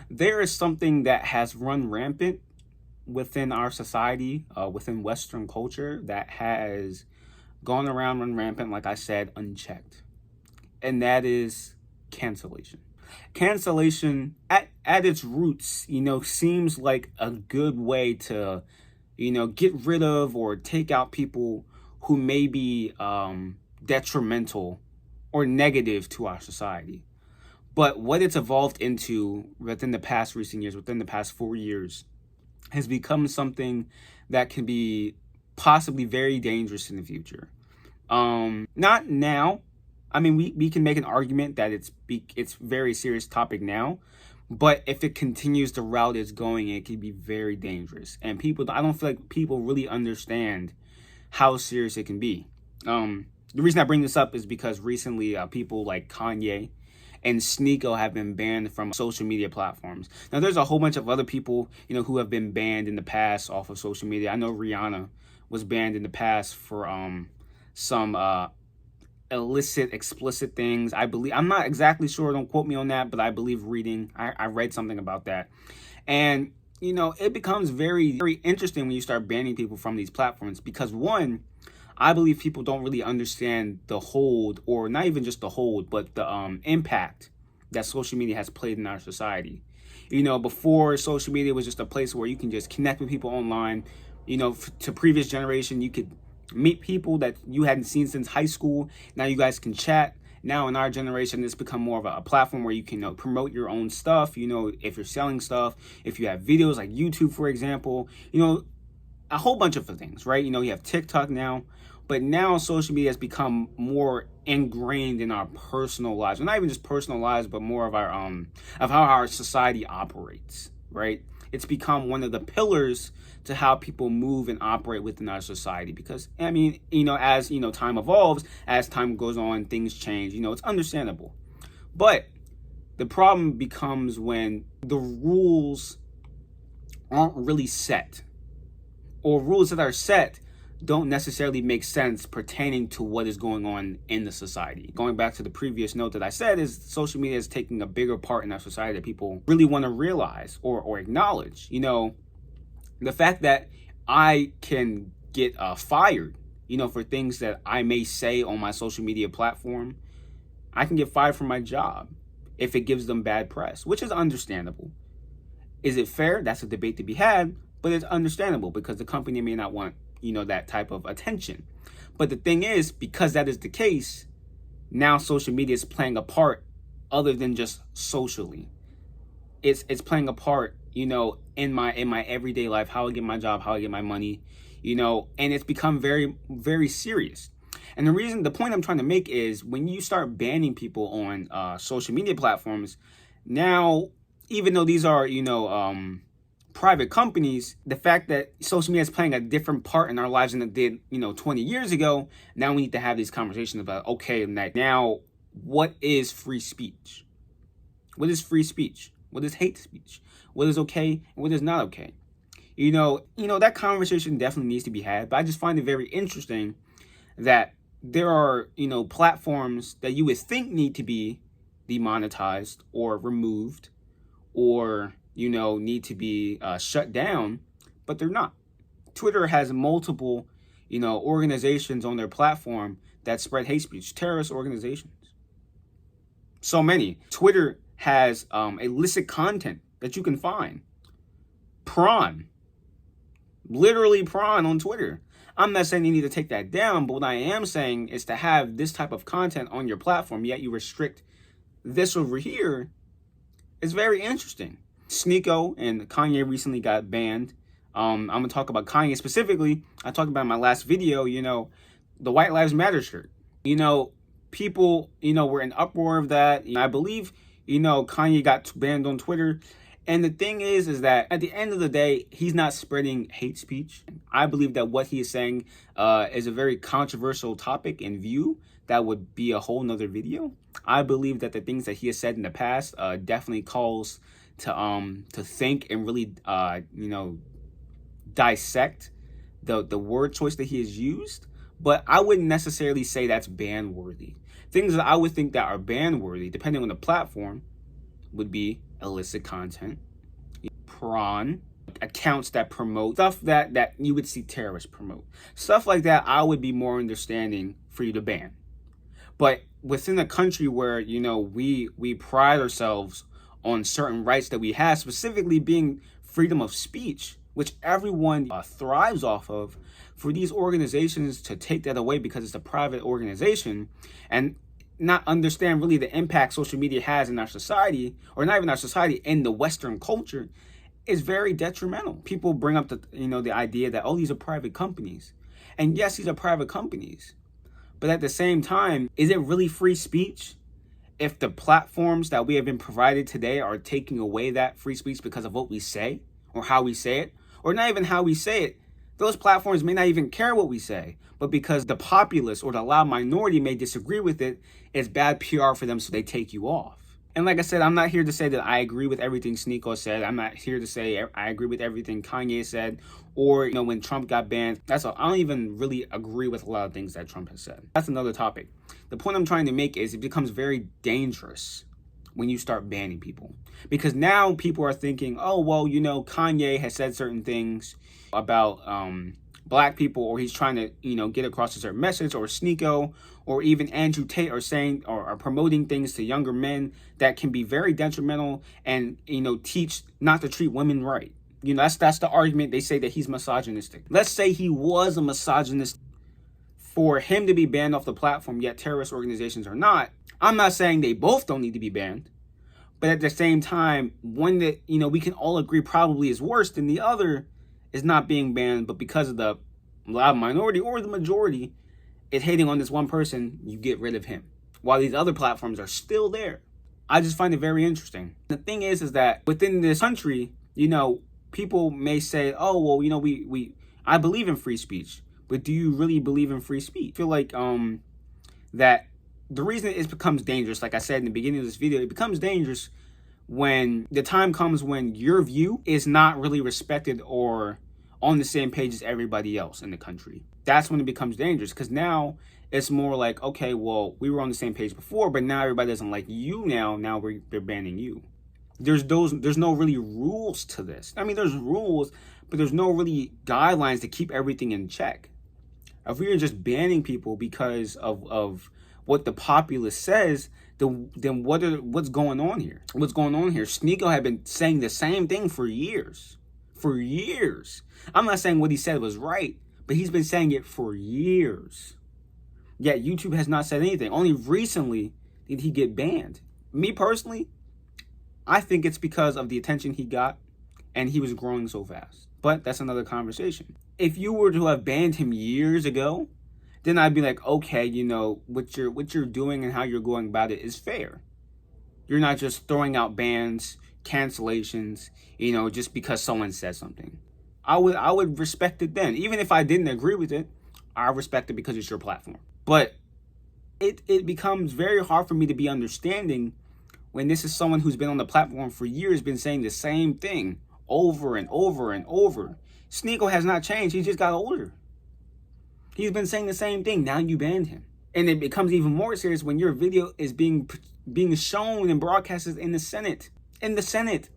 There is something that has run rampant within our society, within Western culture, that has gone around, run rampant, like I said, unchecked. And that is cancellation. Cancellation at its roots, seems like a good way to, get rid of or take out people who may be detrimental or negative to our society. But what it's evolved into within the past recent years, within the past 4 years, has become something that can be possibly very dangerous in the future. Not now. I mean, we can make an argument that it's very serious topic now, but if it continues the route it's going, it can be very dangerous. And I don't feel like people really understand how serious it can be. The reason I bring this up is because recently people like Kanye and Sneako have been banned from social media platforms. Now, there's a whole bunch of other people, who have been banned in the past off of social media. I know Rihanna was banned in the past for some illicit, explicit things. I believe, I'm not exactly sure, don't quote me on that, but I believe I read something about that. And, it becomes very, very interesting when you start banning people from these platforms because, one, I believe people don't really understand the hold, or not even just the hold, but the impact that social media has played in our society. Before, social media was just a place where you can just connect with people online. To previous generation, you could meet people that you hadn't seen since high school. Now you guys can chat. Now in our generation, it's become more of a platform where you can promote your own stuff. If you're selling stuff, if you have videos like YouTube, for example, a whole bunch of things, right? You have TikTok now. But now social media has become more ingrained in our personal lives. Well, not even just personal lives, but more of our of how our society operates, right? It's become one of the pillars to how people move and operate within our society. Because, I mean, as, time evolves, as time goes on, things change, it's understandable. But the problem becomes when the rules aren't really set, or rules that are set don't necessarily make sense pertaining to what is going on in the society. Going back to the previous note that I said, is social media is taking a bigger part in our society that people really want to realize or acknowledge. The fact that I can get fired, for things that I may say on my social media platform. I can get fired from my job if it gives them bad press, which is understandable. Is it fair? That's a debate to be had, but it's understandable because the company may not want that type of attention. But the thing is, because that is the case, now social media is playing a part other than just socially. It's playing a part, in my everyday life, how I get my job, how I get my money, and it's become very, very serious. And the point I'm trying to make is when you start banning people on social media platforms, now, even though these are, private companies, the fact that social media is playing a different part in our lives than it did, 20 years ago, now we need to have these conversations about, okay, now what is free speech? What is free speech? What is hate speech? What is okay and what is not okay? That conversation definitely needs to be had, but I just find it very interesting that there are, platforms that you would think need to be demonetized or removed or need to be shut down, but they're not. Twitter has multiple, organizations on their platform that spread hate speech, terrorist organizations. So many. Twitter has illicit content that you can find. Literally prawn on Twitter. I'm not saying you need to take that down, but what I am saying is to have this type of content on your platform, yet you restrict this over here, is very interesting. Sneako and Kanye recently got banned. I'm going to talk about Kanye specifically. I talked about in my last video, the White Lives Matter shirt. People, were in uproar of that. I believe, Kanye got banned on Twitter. And the thing is that at the end of the day, he's not spreading hate speech. I believe that what he is saying is a very controversial topic and view that would be a whole nother video. I believe that the things that he has said in the past definitely calls to think and really dissect the word choice that he has used, but I wouldn't necessarily say that's ban worthy. Things that I would think that are ban worthy, depending on the platform, would be illicit content, prawn, accounts that promote stuff that you would see terrorists promote. Stuff like that, I would be more understanding for you to ban. But within a country where, we pride ourselves on certain rights that we have, specifically being freedom of speech, which everyone thrives off of, for these organizations to take that away because it's a private organization and not understand really the impact social media has in our society, or not even our society, in the Western culture, is very detrimental. People bring up the idea that, oh, these are private companies. And yes, these are private companies. But at the same time, is it really free speech if the platforms that we have been provided today are taking away that free speech because of what we say or how we say it? Or not even how we say it. Those platforms may not even care what we say, but because the populace or the loud minority may disagree with it, it's bad PR for them, so they take you off. And like I said, I'm not here to say that I agree with everything Sneako said. I'm not here to say I agree with everything Kanye said, or when Trump got banned. I don't even really agree with a lot of things that Trump has said. That's another topic. The point I'm trying to make is it becomes very dangerous when you start banning people, because now people are thinking, oh, well, Kanye has said certain things about black people, or he's trying to get across a certain message, or Sneako, or even Andrew Tate are saying or are promoting things to younger men that can be very detrimental, and teach not to treat women right. That's the argument. They say that he's misogynistic. Let's say he was a misogynist. For him to be banned off the platform, yet terrorist organizations are not. I'm not saying they both don't need to be banned, but at the same time, one that we can all agree probably is worse than the other is not being banned, but because of the loud minority or the majority is hating on this one person, you get rid of him, while these other platforms are still there. I just find it very interesting. The thing is that within this country, people may say, oh, well, I believe in free speech, but do you really believe in free speech? I feel like that the reason it becomes dangerous, like I said in the beginning of this video, it becomes dangerous when the time comes when your view is not really respected or on the same page as everybody else in the country. That's when it becomes dangerous, because now it's more like, okay, well, we were on the same page before, but now everybody doesn't like you now they're banning you. There's no really rules to this. I mean, there's rules, but there's no really guidelines to keep everything in check. If we are just banning people because of what the populace says, then what's going on here? What's going on here? Sneako had been saying the same thing for years. For years. I'm not saying what he said was right, but he's been saying it for years. Yet YouTube has not said anything. Only recently did he get banned. Me personally, I think it's because of the attention he got, and he was growing so fast. But that's another conversation. If you were to have banned him years ago, then I'd be like, okay, what you're doing and how you're going about it is fair. You're not just throwing out bans, cancellations, just because someone says something. I would respect it then. Even if I didn't agree with it, I respect it because it's your platform. But it becomes very hard for me to be understanding when this is someone who's been on the platform for years, been saying the same thing over and over and over. Sneako has not changed. He just got older. He's been saying the same thing. Now you banned him. And it becomes even more serious when your video is being shown and broadcasted in the Senate. In the Senate.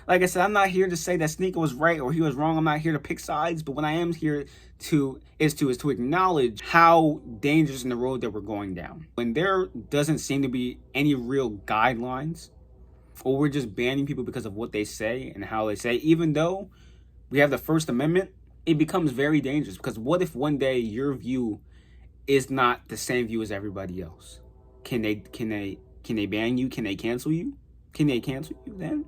Like I said, I'm not here to say that Sneako was right or he was wrong. I'm not here to pick sides. But what I am here is to acknowledge how dangerous in the road that we're going down. When there doesn't seem to be any real guidelines, or we're just banning people because of what they say and how they say, even though we have the First Amendment, it becomes very dangerous. Because what if one day your view is not the same view as everybody else? Can they ban you? Can they cancel you? Can they cancel you then?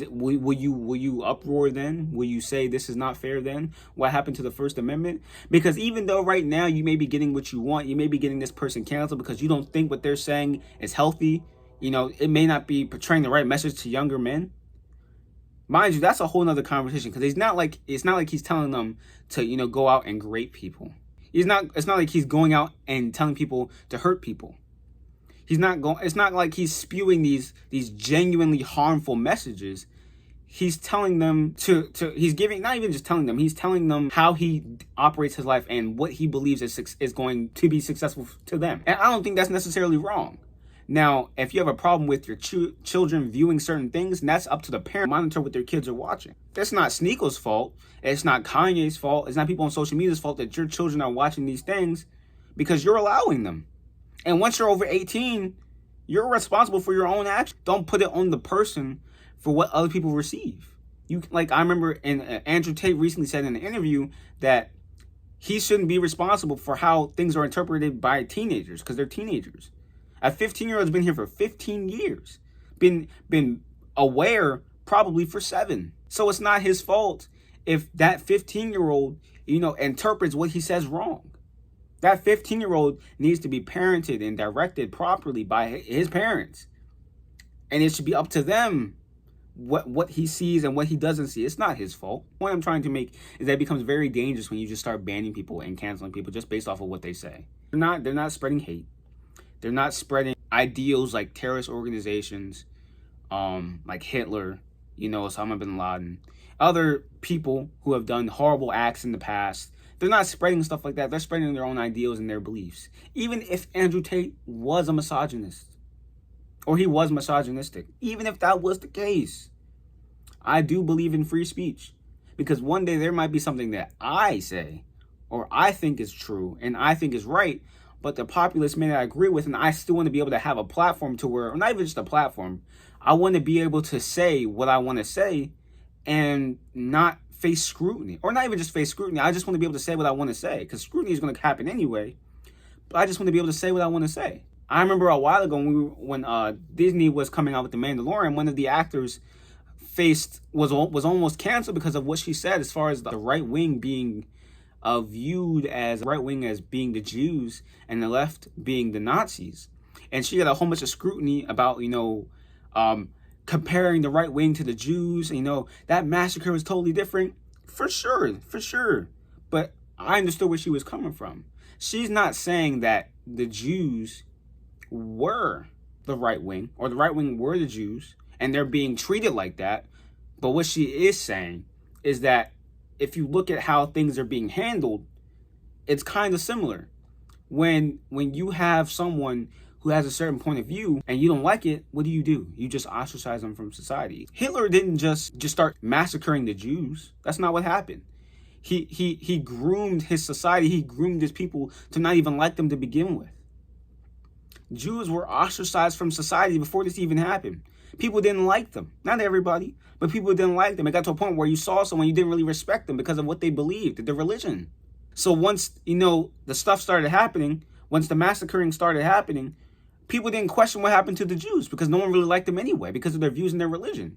Will you uproar then? Will you say this is not fair then? What happened to the First Amendment? Because even though right now you may be getting what you want, you may be getting this person canceled because you don't think what they're saying is healthy. It may not be portraying the right message to younger men. Mind you, that's a whole nother conversation, because it's not like he's telling them to, go out and rape people. It's not like he's going out and telling people to hurt people. It's not like he's spewing these genuinely harmful messages. He's telling them he's not even just telling them, he's telling them how he operates his life and what he believes is going to be successful to them. And I don't think that's necessarily wrong. Now, if you have a problem with your children viewing certain things, and that's up to the parent to monitor what their kids are watching. That's not Sneako's fault. It's not Kanye's fault. It's not people on social media's fault that your children are watching these things because you're allowing them. And once you're over 18, you're responsible for your own actions. Don't put it on the person for what other people receive. I remember Andrew Tate recently said in an interview that he shouldn't be responsible for how things are interpreted by teenagers because they're teenagers. A 15-year-old's been here for 15 years, been aware probably for 7. So it's not his fault if that 15-year-old, interprets what he says wrong. That 15-year-old needs to be parented and directed properly by his parents. And it should be up to them what he sees and what he doesn't see. It's not his fault. The point I'm trying to make is that it becomes very dangerous when you just start banning people and canceling people just based off of what they say. They're not spreading hate. They're not spreading ideals like terrorist organizations, like Hitler, Osama bin Laden, other people who have done horrible acts in the past. They're not spreading stuff like that. They're spreading their own ideals and their beliefs. Even if Andrew Tate was a misogynist, or he was misogynistic, even if that was the case, I do believe in free speech. Because one day there might be something that I say, or I think is true, and I think is right, but the populace may not agree with, and I still want to be able to have a platform to where, or not even just a platform, I want to be able to say what I want to say and not face scrutiny. Or not even just face scrutiny, I just want to be able to say what I want to say, because scrutiny is going to happen anyway, but I just want to be able to say what I want to say. I remember a while ago when Disney was coming out with The Mandalorian, one of the actors was almost canceled because of what she said as far as the right wing being viewed as right wing as being the Jews and the left being the Nazis. And she got a whole bunch of scrutiny about, comparing the right wing to the Jews. That massacre was totally different. For sure. But I understood where she was coming from. She's not saying that the Jews were the right wing or the right wing were the Jews and they're being treated like that. But what she is saying is that if you look at how things are being handled, it's kind of similar. When you have someone who has a certain point of view and you don't like it, what do? You just ostracize them from society. Hitler didn't just start massacring the Jews. That's not what happened. He groomed his society. He groomed his people to not even like them to begin with. Jews were ostracized from society before this even happened. People didn't like them. Not everybody, but people didn't like them. It got to a point where you saw someone, you didn't really respect them because of what they believed, their religion. So once, the stuff started happening, once the massacring started happening, people didn't question what happened to the Jews because no one really liked them anyway because of their views and their religion.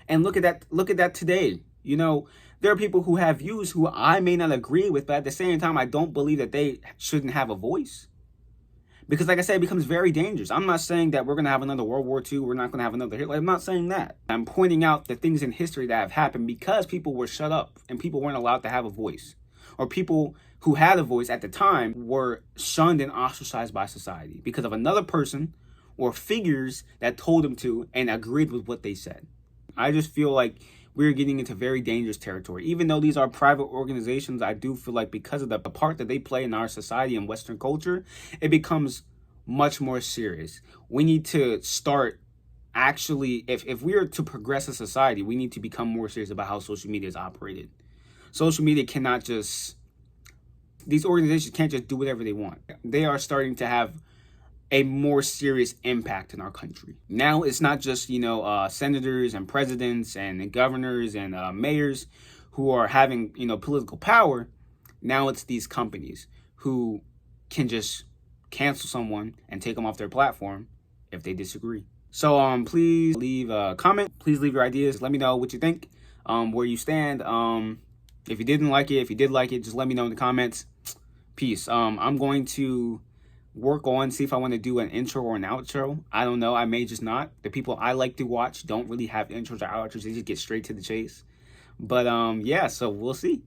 And look at that today. There are people who have views who I may not agree with, but at the same time, I don't believe that they shouldn't have a voice. Because like I said, it becomes very dangerous. I'm not saying that we're going to have another World War II. We're not going to have another Hitler. I'm not saying that. I'm pointing out the things in history that have happened because people were shut up and people weren't allowed to have a voice. Or people who had a voice at the time were shunned and ostracized by society because of another person or figures that told them to and agreed with what they said. I just feel like we're getting into very dangerous territory. Even though these are private organizations, I do feel like because of the part that they play in our society and Western culture, it becomes much more serious. We need to start actually, if we are to progress as a society, we need to become more serious about how social media is operated. Social media cannot just, these organizations can't just do whatever they want. They are starting to have a more serious impact in our country. Now it's not just, senators and presidents and governors and mayors who are having, political power. Now it's these companies who can just cancel someone and take them off their platform if they disagree. So please leave a comment. Please leave your ideas. Let me know what you think, where you stand. If you didn't like it, if you did like it, just let me know in the comments. Peace. I'm going to work on, see if I want to do an intro or an outro. I don't know. I may just not. The people I like to watch don't really have intros or outros. They just get straight to the chase. But yeah, so we'll see.